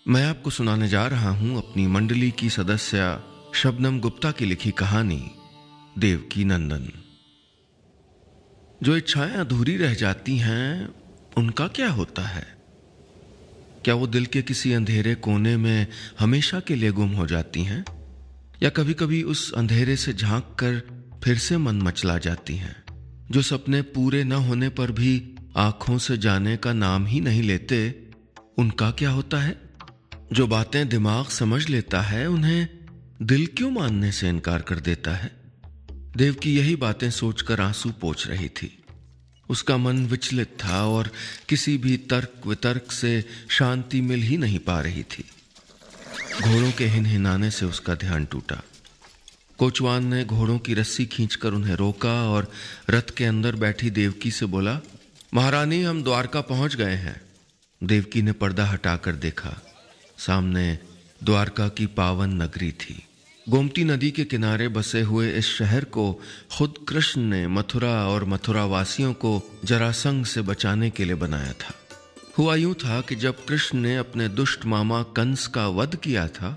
मैं आपको सुनाने जा रहा हूं अपनी मंडली की सदस्य शबनम गुप्ता की लिखी कहानी देवकी नंदन। जो इच्छाएं अधूरी रह जाती हैं उनका क्या होता है? क्या वो दिल के किसी अंधेरे कोने में हमेशा के लिए गुम हो जाती हैं, या कभी कभी उस अंधेरे से झांक कर फिर से मन मचला जाती हैं? जो सपने पूरे न होने पर भी आंखों से जाने का नाम ही नहीं लेते, उनका क्या होता है? जो बातें दिमाग समझ लेता है उन्हें दिल क्यों मानने से इनकार कर देता है? देवकी यही बातें सोचकर आंसू पोंछ रही थी। उसका मन विचलित था और किसी भी तर्क वितर्क से शांति मिल ही नहीं पा रही थी। घोड़ों के हिनहिनाने से उसका ध्यान टूटा। कोचवान ने घोड़ों की रस्सी खींचकर उन्हें रोका और रथ के अंदर बैठी देवकी से बोला, महारानी, हम द्वारका पहुंच गए हैं। देवकी ने पर्दा हटाकर देखा। सामने द्वारका की पावन नगरी थी। गोमती नदी के किनारे बसे हुए इस शहर को खुद कृष्ण ने मथुरा और मथुरा वासियों को जरासंध से बचाने के लिए बनाया था। हुआ यूं था कि जब कृष्ण ने अपने दुष्ट मामा कंस का वध किया था,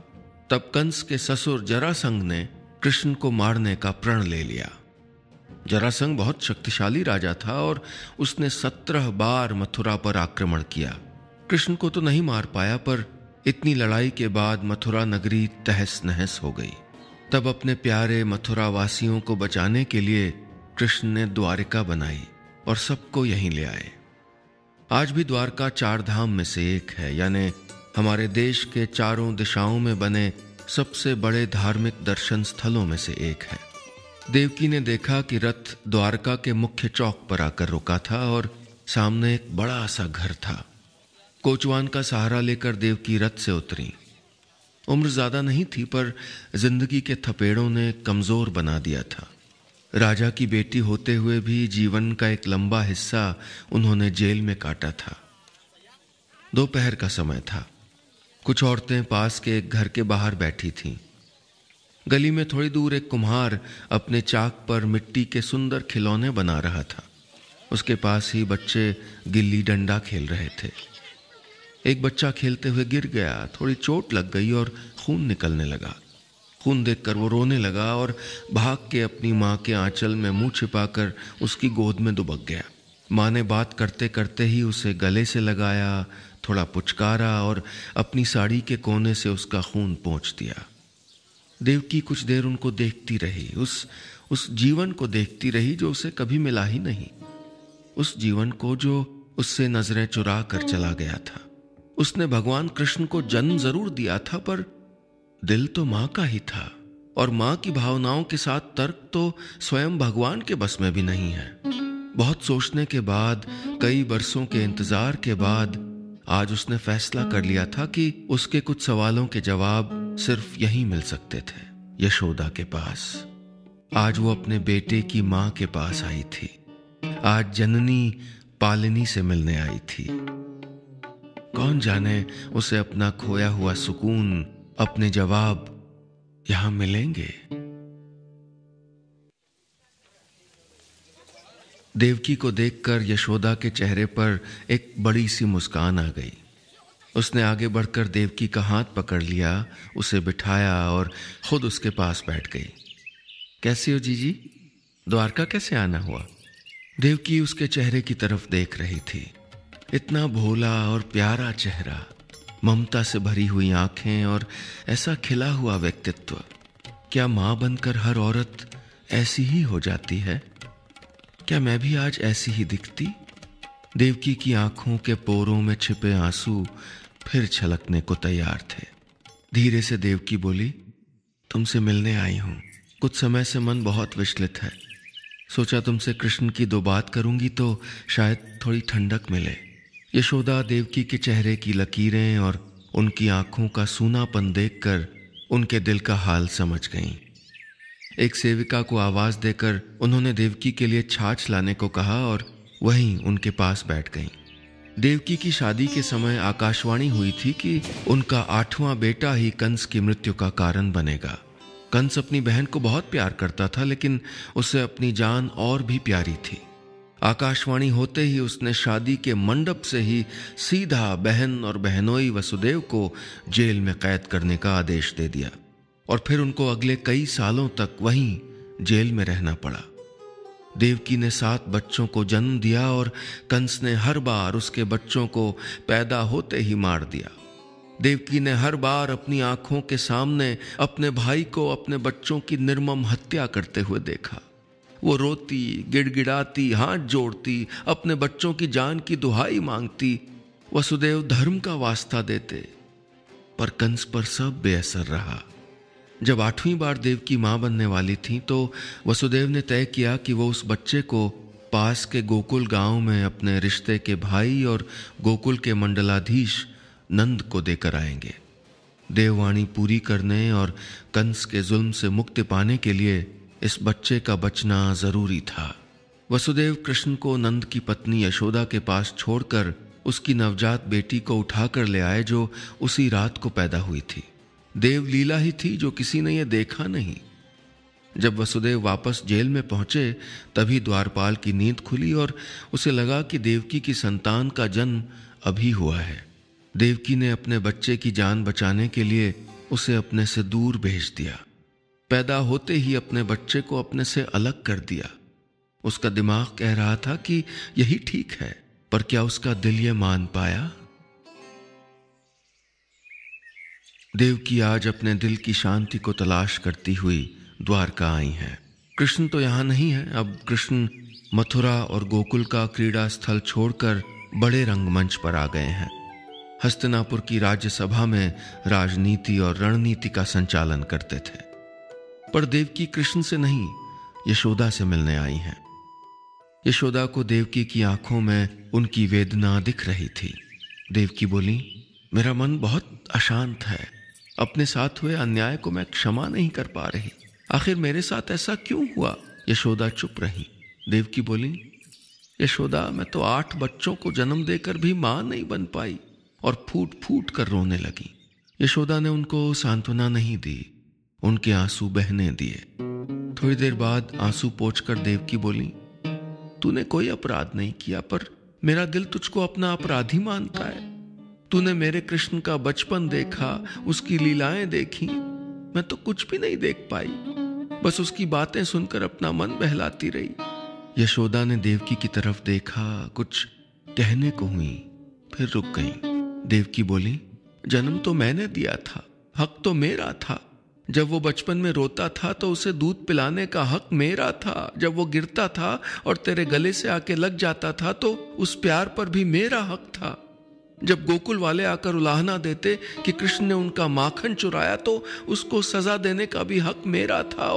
तब कंस के ससुर जरासंध ने कृष्ण को मारने का प्रण ले लिया। जरासंध बहुत शक्तिशाली राजा था और उसने 17 बार मथुरा पर आक्रमण किया। कृष्ण को तो नहीं मार पाया, पर इतनी लड़ाई के बाद मथुरा नगरी तहस नहस हो गई। तब अपने प्यारे मथुरा वासियों को बचाने के लिए कृष्ण ने द्वारिका बनाई और सबको यहीं ले आए। आज भी द्वारका 4 धाम में से एक है, यानी हमारे देश के चारों दिशाओं में बने सबसे बड़े धार्मिक दर्शन स्थलों में से एक है। देवकी ने देखा कि रथ द्वारका के मुख्य चौक पर आकर रुका था और सामने एक बड़ा सा घर था। कोचवान का सहारा लेकर देवकी रथ से उतरी। उम्र ज्यादा नहीं थी, पर जिंदगी के थपेड़ों ने कमजोर बना दिया था। राजा की बेटी होते हुए भी जीवन का एक लंबा हिस्सा उन्होंने जेल में काटा था। दोपहर का समय था। कुछ औरतें पास के एक घर के बाहर बैठी थीं। गली में थोड़ी दूर एक कुम्हार अपने चाक पर मिट्टी के सुंदर खिलौने बना रहा था। उसके पास ही बच्चे गिल्ली डंडा खेल रहे थे। एक बच्चा खेलते हुए गिर गया। थोड़ी चोट लग गई और खून निकलने लगा। खून देखकर वो रोने लगा और भाग के अपनी माँ के आंचल में मुंह छिपाकर उसकी गोद में दुबक गया। माँ ने बात करते करते ही उसे गले से लगाया, थोड़ा पुचकारा और अपनी साड़ी के कोने से उसका खून पोंछ दिया। देवकी कुछ देर उनको देखती रही, उस जीवन को देखती रही जो उसे कभी मिला ही नहीं, उस जीवन को जो उससे नजरें चुरा कर चला गया था। उसने भगवान कृष्ण को जन्म जरूर दिया था, पर दिल तो मां का ही था, और मां की भावनाओं के साथ तर्क तो स्वयं भगवान के बस में भी नहीं है। बहुत सोचने के बाद, कई बरसों के इंतजार के बाद, आज उसने फैसला कर लिया था कि उसके कुछ सवालों के जवाब सिर्फ यहीं मिल सकते थे, यशोदा के पास। आज वो अपने बेटे की मां के पास आई थी। आज जननी पालिनी से मिलने आई थी। कौन जाने उसे अपना खोया हुआ सुकून, अपने जवाब यहां मिलेंगे। देवकी को देखकर यशोदा के चेहरे पर एक बड़ी सी मुस्कान आ गई। उसने आगे बढ़कर देवकी का हाथ पकड़ लिया, उसे बिठाया और खुद उसके पास बैठ गई। कैसी हो जीजी? द्वारका कैसे आना हुआ? देवकी उसके चेहरे की तरफ देख रही थी। इतना भोला और प्यारा चेहरा, ममता से भरी हुई आंखें और ऐसा खिला हुआ व्यक्तित्व। क्या मां बनकर हर औरत ऐसी ही हो जाती है? क्या मैं भी आज ऐसी ही दिखती? देवकी की आंखों के पोरों में छिपे आंसू फिर छलकने को तैयार थे। धीरे से देवकी बोली, तुमसे मिलने आई हूं। कुछ समय से मन बहुत विचलित है। सोचा तुमसे कृष्ण की 2 बात करूंगी तो शायद थोड़ी ठंडक मिले। यशोदा देवकी के चेहरे की लकीरें और उनकी आंखों का सूनापन देखकर उनके दिल का हाल समझ गईं। एक सेविका को आवाज देकर उन्होंने देवकी के लिए छाछ लाने को कहा और वहीं उनके पास बैठ गईं। देवकी की शादी के समय आकाशवाणी हुई थी कि उनका 8वां बेटा ही कंस की मृत्यु का कारण बनेगा। कंस अपनी बहन को बहुत प्यार करता था, लेकिन उसे अपनी जान और भी प्यारी थी। आकाशवाणी होते ही उसने शादी के मंडप से ही सीधा बहन और बहनोई वसुदेव को जेल में कैद करने का आदेश दे दिया और फिर उनको अगले कई सालों तक वहीं जेल में रहना पड़ा। देवकी ने 7 बच्चों को जन्म दिया और कंस ने हर बार उसके बच्चों को पैदा होते ही मार दिया। देवकी ने हर बार अपनी आंखों के सामने अपने भाई को अपने बच्चों की निर्मम हत्या करते हुए देखा। वो रोती, गिड़गिड़ाती, हाथ जोड़ती, अपने बच्चों की जान की दुहाई मांगती। वसुदेव धर्म का वास्ता देते, पर कंस पर सब बेअसर रहा। जब 8वीं बार देवकी मां बनने वाली थी तो वसुदेव ने तय किया कि वो उस बच्चे को पास के गोकुल गांव में अपने रिश्ते के भाई और गोकुल के मंडलाधीश नंद को देकर आएंगे। देववाणी पूरी करने और कंस के जुल्म से मुक्ति पाने के लिए इस बच्चे का बचना जरूरी था। वसुदेव कृष्ण को नंद की पत्नी यशोदा के पास छोड़कर उसकी नवजात बेटी को उठाकर ले आए, जो उसी रात को पैदा हुई थी। देव लीला ही थी जो किसी ने यह देखा नहीं। जब वसुदेव वापस जेल में पहुंचे तभी द्वारपाल की नींद खुली और उसे लगा कि देवकी की संतान का जन्म अभी हुआ है। देवकी ने अपने बच्चे की जान बचाने के लिए उसे अपने से दूर भेज दिया। पैदा होते ही अपने बच्चे को अपने से अलग कर दिया। उसका दिमाग कह रहा था कि यही ठीक है, पर क्या उसका दिल ये मान पाया? देवकी आज अपने दिल की शांति को तलाश करती हुई द्वारका आई हैं। कृष्ण तो यहां नहीं है। अब कृष्ण मथुरा और गोकुल का क्रीड़ा स्थल छोड़कर बड़े रंगमंच पर आ गए हैं। हस्तिनापुर की राज्यसभा में राजनीति और रणनीति का संचालन करते थे। पर देवकी कृष्ण से नहीं, यशोदा से मिलने आई हैं। यशोदा को देवकी की आंखों में उनकी वेदना दिख रही थी। देवकी बोली, मेरा मन बहुत अशांत है। अपने साथ हुए अन्याय को मैं क्षमा नहीं कर पा रही। आखिर मेरे साथ ऐसा क्यों हुआ? यशोदा चुप रही। देवकी बोली, यशोदा, मैं तो 8 बच्चों को जन्म देकर भी मां नहीं बन पाई, और फूट फूट कर रोने लगी। यशोदा ने उनको सांत्वना नहीं दी, उनके आंसू बहने दिए। थोड़ी देर बाद आंसू पोंछकर देवकी बोली, तूने कोई अपराध नहीं किया, पर मेरा दिल तुझको अपना अपराधी मानता है। तूने मेरे कृष्ण का बचपन देखा, उसकी लीलाएं देखी, मैं तो कुछ भी नहीं देख पाई, बस उसकी बातें सुनकर अपना मन बहलाती रही। यशोदा ने देवकी की तरफ देखा, कुछ कहने को हुई, फिर रुक गई। देवकी बोली, जन्म तो मैंने दिया था, हक तो मेरा था। जब वो बचपन में रोता था तो उसे दूध पिलाने का हक मेरा था। जब वो गिरता था और तेरे गले से आके लग जाता था तो उस प्यार पर भी मेरा हक था। जब गोकुल वाले आकर उलाहना देते कि कृष्ण ने उनका माखन चुराया तो उसको सजा देने का भी हक मेरा था,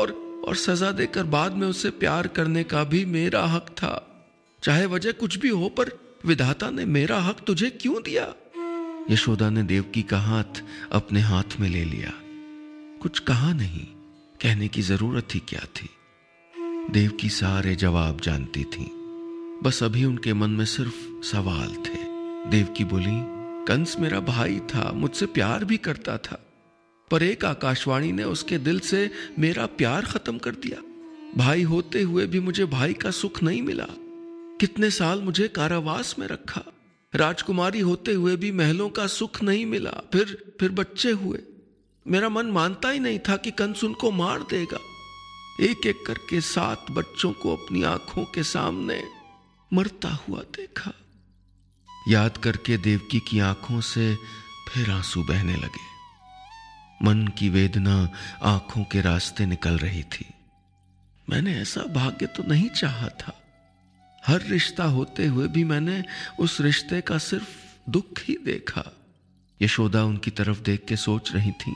और सजा देकर बाद में उसे प्यार करने का भी मेरा हक था। चाहे वजह कुछ भी हो, पर विधाता ने मेरा हक तुझे क्यों दिया? यशोदा ने देवकी का हाथ अपने हाथ में ले लिया। कुछ कहा नहीं, कहने की जरूरत ही क्या थी। देवकी सारे जवाब जानती थी, बस अभी उनके मन में सिर्फ सवाल थे। देवकी बोली, कंस मेरा भाई था, मुझसे प्यार भी करता था, पर एक आकाशवाणी ने उसके दिल से मेरा प्यार खत्म कर दिया। भाई होते हुए भी मुझे भाई का सुख नहीं मिला। कितने साल मुझे कारावास में रखा। राजकुमारी होते हुए भी महलों का सुख नहीं मिला। फिर बच्चे हुए। मेरा मन मानता ही नहीं था कि कंस उनको मार देगा। एक एक करके 7 बच्चों को अपनी आंखों के सामने मरता हुआ देखा। याद करके देवकी की आंखों से फिर आंसू बहने लगे। मन की वेदना आंखों के रास्ते निकल रही थी। मैंने ऐसा भाग्य तो नहीं चाहा था। हर रिश्ता होते हुए भी मैंने उस रिश्ते का सिर्फ दुख ही देखा। यशोदा उनकी तरफ देख के सोच रही थी,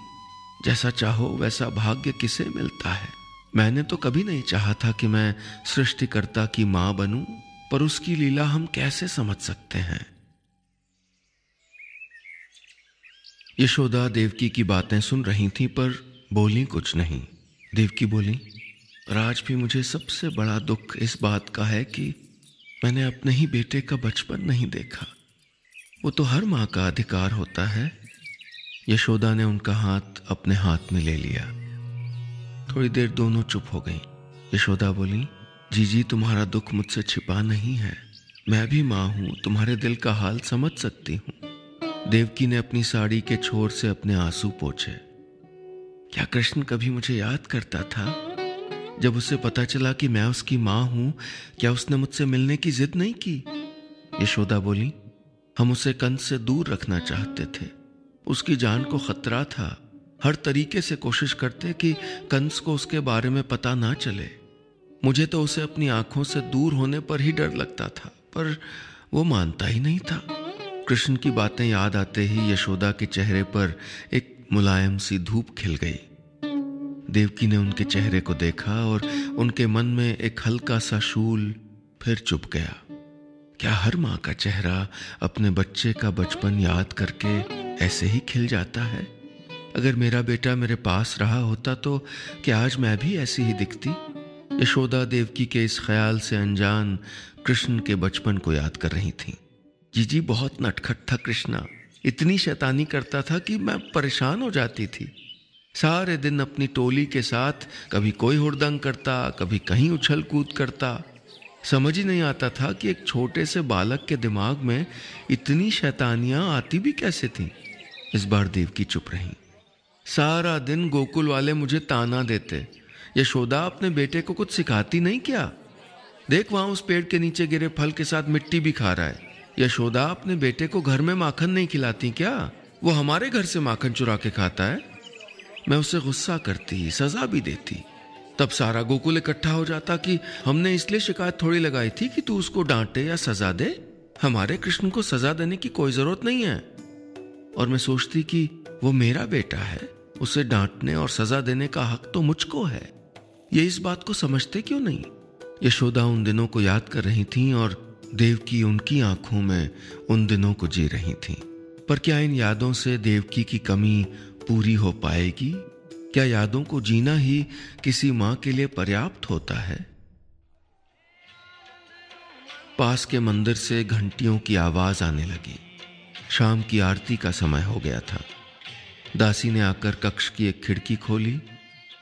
जैसा चाहो वैसा भाग्य किसे मिलता है। मैंने तो कभी नहीं चाहा था कि मैं सृष्टिकर्ता की मां बनूं, पर उसकी लीला हम कैसे समझ सकते हैं। यशोदा देवकी की बातें सुन रही थी पर बोली कुछ नहीं। देवकी बोली, आज भी मुझे सबसे बड़ा दुख इस बात का है कि मैंने अपने ही बेटे का बचपन नहीं देखा। वो तो हर माँ का अधिकार होता है। यशोदा ने उनका हाथ अपने हाथ में ले लिया। थोड़ी देर दोनों चुप हो गईं। यशोदा बोली, जीजी, तुम्हारा दुख मुझसे छिपा नहीं है। मैं भी माँ हूं, तुम्हारे दिल का हाल समझ सकती हूं। देवकी ने अपनी साड़ी के छोर से अपने आंसू पोंछे। क्या कृष्ण कभी मुझे याद करता था? जब उसे पता चला कि मैं उसकी माँ हूं, क्या उसने मुझसे मिलने की जिद नहीं की? यशोदा बोली, हम उसे कंस से दूर रखना चाहते थे। उसकी जान को खतरा था। हर तरीके से कोशिश करते कि कंस को उसके बारे में पता ना चले। मुझे तो उसे अपनी आंखों से दूर होने पर ही डर लगता था, पर वो मानता ही नहीं था। कृष्ण की बातें याद आते ही यशोदा के चेहरे पर एक मुलायम सी धूप खिल गई। देवकी ने उनके चेहरे को देखा और उनके मन में एक हल्का सा शूल फिर चुप गया। क्या हर माँ का चेहरा अपने बच्चे का बचपन याद करके ऐसे ही खिल जाता है? अगर मेरा बेटा मेरे पास रहा होता तो क्या आज मैं भी ऐसी ही दिखती? यशोदा देवकी के इस ख्याल से अनजान कृष्ण के बचपन को याद कर रही थी। जीजी, बहुत नटखट था कृष्णा। इतनी शैतानी करता था कि मैं परेशान हो जाती थी। सारे दिन अपनी टोली के साथ कभी कोई हुड़दंग करता, कभी कहीं उछल कूद करता। समझ ही नहीं आता था कि एक छोटे से बालक के दिमाग में इतनी शैतानियां आती भी कैसे थीं। इस बार देवकी चुप रही। सारा दिन गोकुल वाले मुझे ताना देते, यशोदा अपने बेटे को कुछ सिखाती नहीं क्या? देख, वहां उस पेड़ के नीचे गिरे फल के साथ मिट्टी भी खा रहा है। यशोदा अपने बेटे को घर में माखन नहीं खिलाती क्या? वो हमारे घर से माखन चुरा के खाता है। मैं उसे गुस्सा करती, सजा भी देती। तब सारा गोकुल इकट्ठा हो जाता कि हमने इसलिए शिकायत थोड़ी लगाई थी कि तू उसको डांटे या सजा दे। हमारे कृष्ण को सजा देने की कोई जरूरत नहीं है। और मैं सोचती कि वो मेरा बेटा है, उसे डांटने और सजा देने का हक तो मुझको है। ये इस बात को समझते क्यों नहीं? यशोदा उन दिनों को याद कर रही थीं और देवकी उनकी आंखों में उन दिनों को जी रही थीं। पर क्या इन यादों से देवकी की कमी पूरी हो पाएगी? क्या यादों को जीना ही किसी मां के लिए पर्याप्त होता है? पास के मंदिर से घंटियों की आवाज आने लगी। शाम की आरती का समय हो गया था। दासी ने आकर कक्ष की एक खिड़की खोली।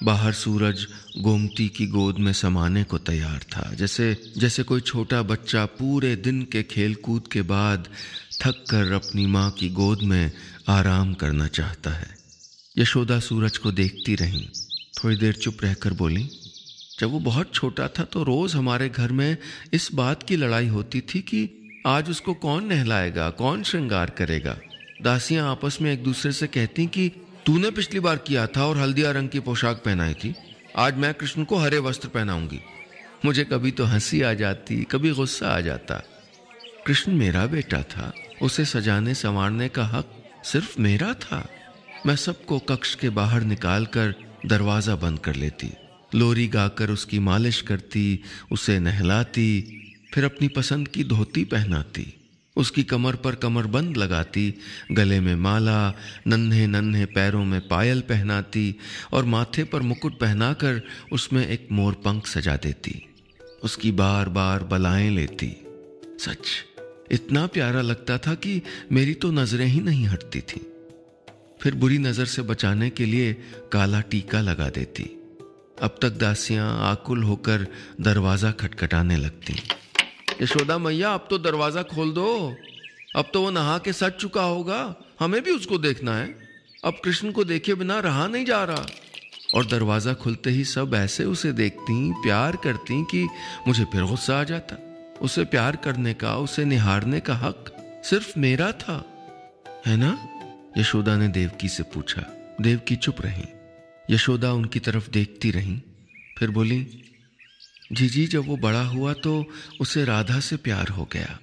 बाहर सूरज गोमती की गोद में समाने को तैयार था, जैसे कोई छोटा बच्चा पूरे दिन के खेल कूद के बाद थक कर अपनी माँ की गोद में आराम करना चाहता है। यशोदा सूरज को देखती रही। थोड़ी देर चुप रहकर बोली, जब वो बहुत छोटा था तो रोज हमारे घर में इस बात की लड़ाई होती थी कि आज उसको कौन नहलाएगा, कौन श्रृंगार करेगा। दासियां आपस में एक दूसरे से कहती कि तूने पिछली बार किया था और हल्दिया रंग की पोशाक पहनाई थी, आज मैं कृष्ण को हरे वस्त्र पहनाऊंगी। मुझे कभी तो हंसी आ जाती, कभी गुस्सा आ जाता। कृष्ण मेरा बेटा था, उसे सजाने संवारने का हक सिर्फ मेरा था। मैं सबको कक्ष के बाहर निकालकर दरवाजा बंद कर लेती, लोरी गाकर उसकी मालिश करती, उसे नहलाती, फिर अपनी पसंद की धोती पहनाती, उसकी कमर पर कमरबंद लगाती, गले में माला, नन्हे नन्हे पैरों में पायल पहनाती और माथे पर मुकुट पहनाकर उसमें एक मोरपंख सजा देती। उसकी बार बार बलाएं लेती। सच इतना प्यारा लगता था कि मेरी तो नजरें ही नहीं हटती थी। फिर बुरी नजर से बचाने के लिए काला टीका लगा देती। अब तक दासियां आकुल होकर दरवाजा खटखटाने लगती। यशोदा मैया, अब तो दरवाजा खोल दो, अब तो वो नहा के सज चुका होगा, हमें भी उसको देखना है। अब कृष्ण को देखे बिना रहा नहीं जा रहा। और दरवाजा खुलते ही सब ऐसे उसे देखती, प्यार करती कि मुझे फिर गुस्सा आ जाता। उसे प्यार करने का, उसे निहारने का हक सिर्फ मेरा था, है ना? यशोदा ने देवकी से पूछा। देवकी चुप रही। यशोदा उनकी तरफ देखती रही, फिर बोली, जीजी, जब वो बड़ा हुआ तो उसे राधा से प्यार हो गया।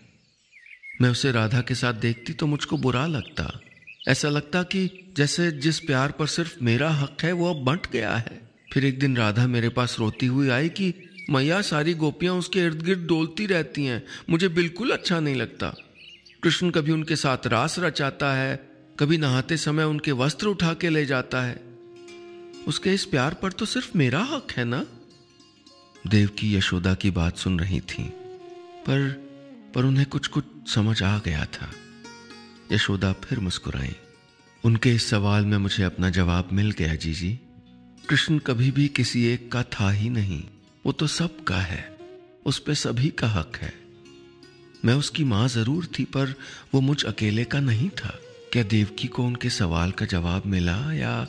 मैं उसे राधा के साथ देखती तो मुझको बुरा लगता। ऐसा लगता कि जैसे जिस प्यार पर सिर्फ मेरा हक है वो अब बंट गया है। फिर एक दिन राधा मेरे पास रोती हुई आई कि मैया, सारी गोपियां उसके इर्द गिर्द डोलती रहती हैं, मुझे बिल्कुल अच्छा नहीं लगता। कृष्ण कभी उनके साथ रास रचाता है, कभी नहाते समय उनके वस्त्र उठा के ले जाता है। उसके इस प्यार पर तो सिर्फ मेरा हक है ना? देवकी यशोदा की बात सुन रही थी, पर उन्हें कुछ समझ आ गया था। यशोदा फिर मुस्कुराई। उनके इस सवाल में मुझे अपना जवाब मिल गया जीजी। कृष्ण कभी भी किसी एक का था ही नहीं, वो तो सबका है। उस पे सभी का हक है। मैं उसकी माँ जरूर थी, पर वो मुझ अकेले का नहीं था। क्या देवकी को उनके सवाल का जवाब मिला, या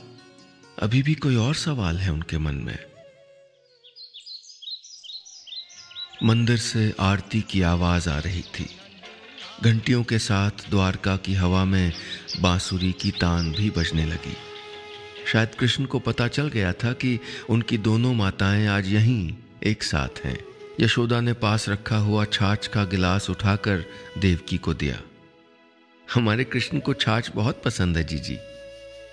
अभी भी कोई और सवाल है उनके मन में? मंदिर से आरती की आवाज आ रही थी। घंटियों के साथ द्वारका की हवा में बांसुरी की तान भी बजने लगी। शायद कृष्ण को पता चल गया था कि उनकी दोनों माताएं आज यहीं एक साथ हैं। यशोदा ने पास रखा हुआ छाछ का गिलास उठाकर देवकी को दिया। हमारे कृष्ण को छाछ बहुत पसंद है जीजी।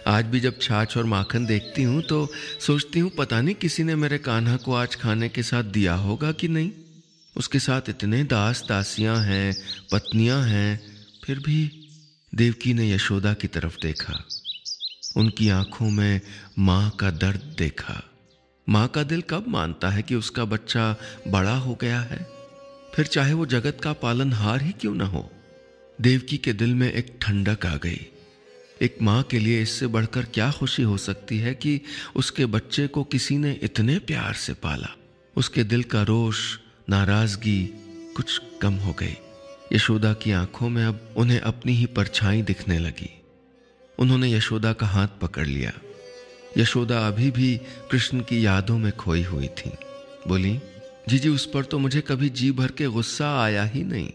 आज भी जब छाछ और माखन देखती हूँ तो सोचती हूँ पता नहीं किसी ने मेरे कान्हा को आज खाने के साथ दिया होगा कि नहीं। उसके साथ इतने दास दासियां हैं, पत्नियां हैं, फिर भी। देवकी ने यशोदा की तरफ देखा। उनकी आंखों में माँ का दर्द देखा। माँ का दिल कब मानता है कि उसका बच्चा बड़ा हो गया है, फिर चाहे वो जगत का पालनहार ही क्यों न हो। देवकी के दिल में एक ठंडक आ गई। एक माँ के लिए इससे बढ़कर क्या खुशी हो सकती है कि उसके बच्चे को किसी ने इतने प्यार से पाला। उसके दिल का रोष, नाराजगी कुछ कम हो गई। यशोदा की आंखों में अब उन्हें अपनी ही परछाई दिखने लगी। उन्होंने यशोदा का हाथ पकड़ लिया। यशोदा अभी भी कृष्ण की यादों में खोई हुई थी। बोली, जीजी उस पर तो मुझे कभी जी भर के गुस्सा आया ही नहीं।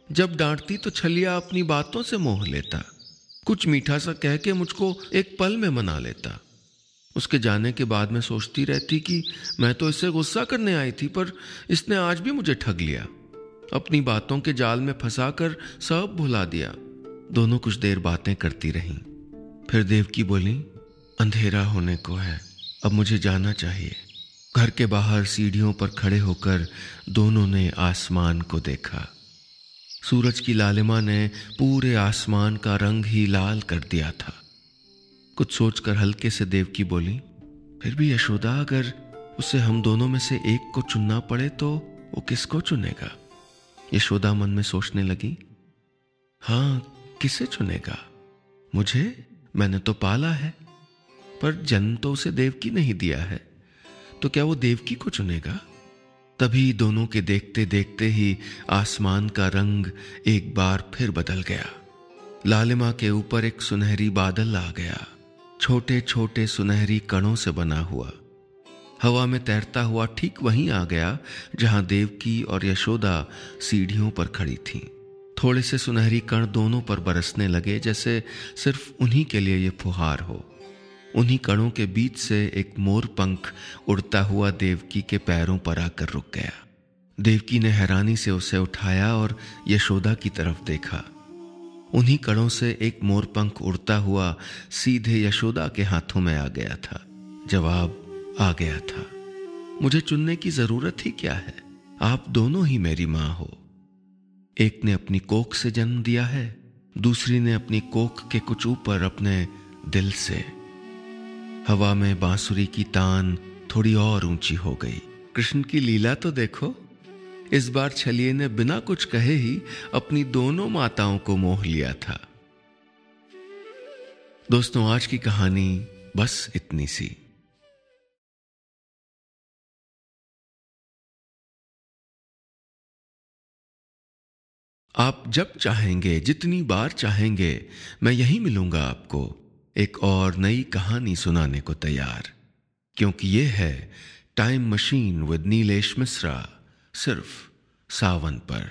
जब डांटती तो छलिया अपनी बातों से मोह लेता, कुछ मीठा सा कह के मुझको एक पल में मना लेता। उसके जाने के बाद मैं सोचती रहती कि मैं तो इससे गुस्सा करने आई थी, पर इसने आज भी मुझे ठग लिया। अपनी बातों के जाल में फंसाकर सब भुला दिया। दोनों कुछ देर बातें करती रहीं। फिर देवकी बोली, अंधेरा होने को है, अब मुझे जाना चाहिए। घर के बाहर सीढ़ियों पर खड़े होकर दोनों ने आसमान को देखा। सूरज की लालिमा ने पूरे आसमान का रंग ही लाल कर दिया था। कुछ सोचकर हल्के से देवकी बोली, फिर भी यशोदा, अगर उसे हम दोनों में से एक को चुनना पड़े तो वो किसको चुनेगा? यशोदा मन में सोचने लगी। हाँ, किसे चुनेगा? मुझे? मैंने तो पाला है, पर जन्म तो उसे देवकी नहीं दिया है, तो क्या वो देवकी को चुनेगा? तभी दोनों के देखते देखते ही आसमान का रंग एक बार फिर बदल गया। लालिमा के ऊपर एक सुनहरी बादल आ गया, छोटे छोटे सुनहरी कणों से बना हुआ। हवा में तैरता हुआ ठीक वहीं आ गया जहां देवकी और यशोदा सीढ़ियों पर खड़ी थीं। थोड़े से सुनहरी कण दोनों पर बरसने लगे, जैसे सिर्फ उन्हीं के लिए ये फुहार हो। उन्हीं कणों के बीच से एक मोर पंख उड़ता हुआ देवकी के पैरों पर आकर रुक गया। देवकी ने हैरानी से उसे उठाया और यशोदा की तरफ देखा। उन्हीं कणों से एक मोर पंख उड़ता हुआ सीधे यशोदा के हाथों में आ गया था। जवाब आ गया था, मुझे चुनने की जरूरत ही क्या है, आप दोनों ही मेरी मां हो। एक ने अपनी कोख से जन्म दिया है, दूसरी ने अपनी कोख के कुछ ऊपर अपने दिल से। हवा में बांसुरी की तान थोड़ी और ऊंची हो गई। कृष्ण की लीला तो देखो, इस बार छलिए ने बिना कुछ कहे ही अपनी दोनों माताओं को मोह लिया था। दोस्तों, आज की कहानी बस इतनी सी। आप जब चाहेंगे, जितनी बार चाहेंगे, मैं यहीं मिलूंगा आपको, एक और नई कहानी सुनाने को तैयार। क्योंकि ये है time machine with Nilesh Mishra, सिर्फ सावन पर।